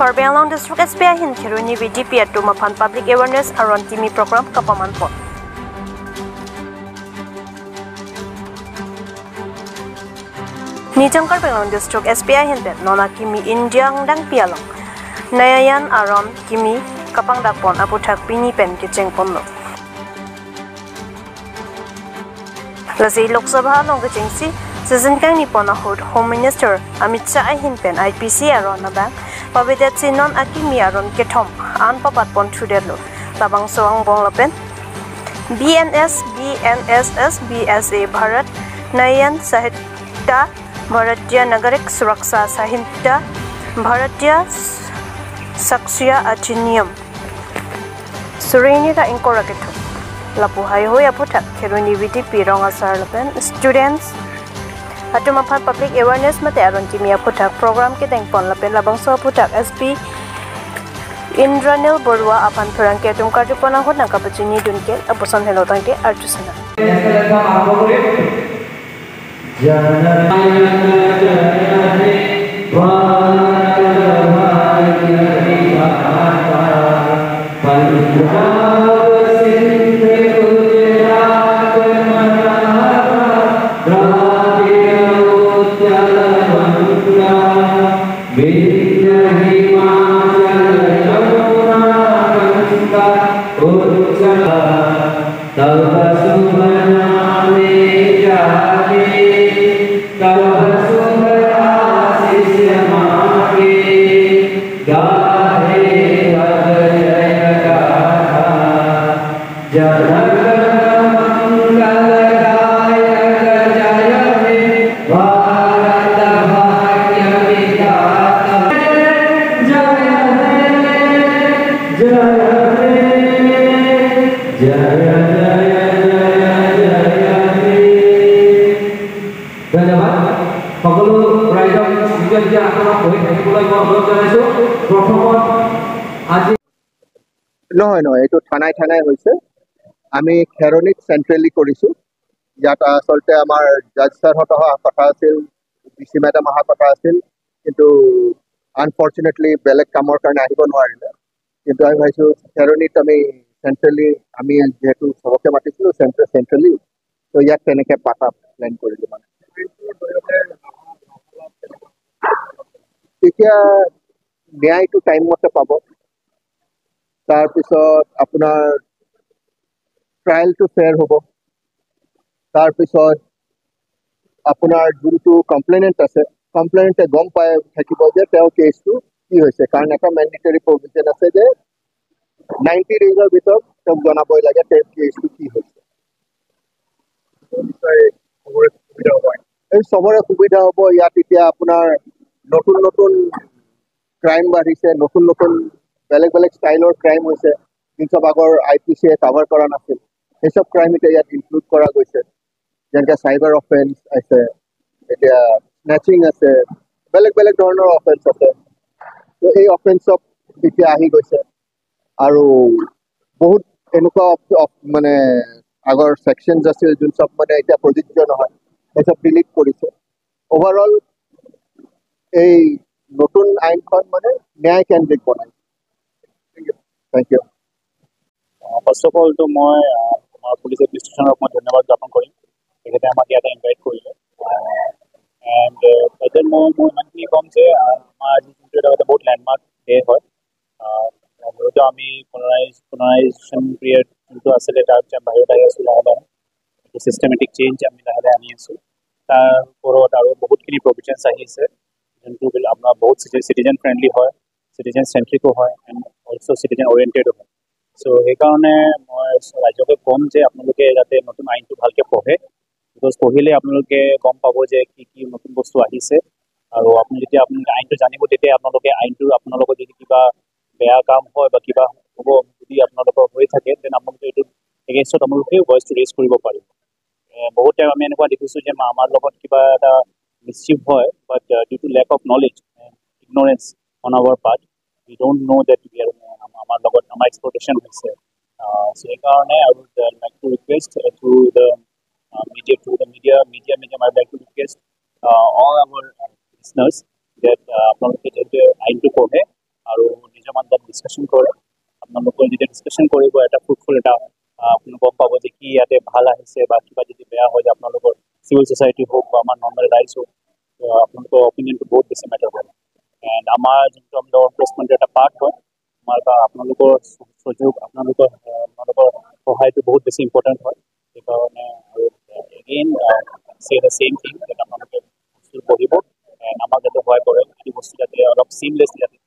Karbi Anglong District SBI hin Kiruni VDP at Dumapan Public Awareness around Kimi program Kapamanpon. Nijang Karbi Anglong District SBI hin bet nona Kimi India ngdang pialong. Nayayan around Kimi Kapang Dakpon aputak pini pen kicheng ponno. Lasi Lok Sabha long kichengsi season kang nipona Home Minister Amit Shah hin pen IPC around na bank. Pabidat sinon akimi aron ketom an papat pon thudelo tabang soang bong lapen BNS BNSS BSA Bharat Nayan Sahitya Bharatiya Nagarik Suraksha Sahitya Bharatiya Saksya Adhiniyam Surini ra inkora keto lapu hai hoya putak keruni VDP ronga sar lapen students Dumapan Public Awareness mate aron kimia putak program ke tengpon lapen labang so putak SP Indranil Borwa apan perang ke tum karju pona hot nang kapachini dunke aposan helo tangke arjusana নহয় এইটো থানাই হৈছে আমি খেৰনিক সেন্ট্ৰেলি কৰিছো ইয়াত আসলতে আমাৰ জাজ ছাৰহঁত কথা আছিল ডিসি মেডাম কথা আছিল কিন্তু আনফৰ্চুনেটলি বেলেগ কামৰ কাৰণে আহিব নোৱাৰিলে কিন্তু আমি ভাবিছো খেৰনিত আমি সেন্ট্ৰেলি আমি যেহেতু সবকে মাতিছিলো সেন্ট্ৰেলি তো ইয়াত তেনেকে পাতা প্লেন কৰিলো মানে এতিয়া ন্যায়টো টাইম মতে পাব তাৰপিছত আপোনাৰ ট্ৰায়ালটো ফেয়াৰ হ'ব তাৰপিছত আপোনাৰ যোনটো কমপ্লেইনেন্ট আছে কমপ্লেইনেন্টে গম পাই থাকিব যে তেওঁ কেছটো কি হৈছে কাৰণ এটা মেন্ডেটৰী প্ৰভিজন আছে যে 90 ডেজৰ ভিতৰত তেওঁক জনাবই লাগে তেওঁৰ কেছটো কি হৈছে এই সবৰে সুবিধা হ'ব ইয়াত এতিয়া আপোনাৰ নতুন ক্ৰাইম বাঢ়িছে নতুন বেলেগ ষ্টাইলৰ ক্ৰাইম হৈছে যিসব আগৰ IPCয়ে কভাৰ কৰা নাছিল সেইসব ক্ৰাইম এতিয়া ইয়াত ইনক্লুড কৰা গৈছে যেনেকৈ চাইবাৰ অফেন্স আছে এতিয়া স্নেচিং আছে বেলেগ ধৰণৰ অফেন্স আছে তো এই অফেন্সক এতিয়া আহি গৈছে আৰু বহুত এনেকুৱা মানে আগৰ সেকশনছ আছিল যোন সব মানে এতিয়া প্ৰযোজ্য নহয় এইসব ডিলিট কৰিছে ওভাৰঅল এই নতুন আইনখন মানে ন্যায় কেন্দ্ৰিক বনাই Thank you. First of all, to my police administration of my धन्यवाद ज्ञापन करें because हम आगे आता invite करें and other more monthly comes है आज जो है बहुत landmark day है जो हमें colonization period जो असले टाइप जब बायोडाइवर्स लाया है systematic change हमें लाया है नहीं है तार तारो बहुत किन्हीं provisions आई है जिनको बिल अपना बहुत citizen friendly है citizen centric है and also citizen oriented है so সেইকাৰণে মই ৰাজ্যকে কম যে আপোনালোকে যাতে নতুন আইনটো ভালকে পঢ়ে বিকজ পঢ়িলে আপোনালোকে গম পাব যে কি নতুন বস্তু আহিছে আৰু আপুনি যেতিয়া আপোনালোকে আইনটো জানিব তেতিয়া আপোনালোকে আইনটো আপোনালোকৰ যদি কিবা বেয়া কাম হয় বা কিবা হ'ব যদি আপোনালোকৰ হৈ থাকে তেন আপোনালোকে এইটো এগেইনষ্টত আপোনালোকে ভইচটো ৰেজ কৰিব পাৰিব বহুত টাইম আমি এনেকুৱা দেখিছোঁ যে আমাৰ লগত কিবা এটা মিছচিভ হয় but due to lack of knowledge ignorance on our part we don't know that we are our exploitation হৈছে so সেইকাৰণে I would like to request through the media I would like to request all our listeners that আপোনালোকে যেতিয়া আইনটো পঢ়ে আৰু discussion কৰে আপোনালোকৰ যেতিয়া discussion কৰিব এটা ফ্ৰুটফুল এটা আপুনি গম পাব যে কি ইয়াতে ভাল আহিছে বা কিবা যদি বেয়া হয় যে আপোনালোকৰ চিভিল ছ'চাইটি হওক বা আমাৰ নৰ্মেল ৰাইজ হওক আপোনালোকৰ অপিনিয়নটো বহুত বেছি মেটাৰ কৰে এণ্ড আমাৰ যোনটো আমাৰ প্লেচমেণ্টৰ এটা পাৰ্ট হয় আমাৰ বা আপোনালোকৰ সুযোগ আপোনালোকৰ সহায়টো বহুত বেছি ইম্পৰ্টেণ্ট হয় সেইকাৰণে আৰু এগেইন চে দ্য চেম থিং যে আপোনালোকে বস্তু পঢ়িব এণ্ড আমাক যাতে সহায় কৰে এই বস্তু যাতে অলপ চিমলেছ যাতে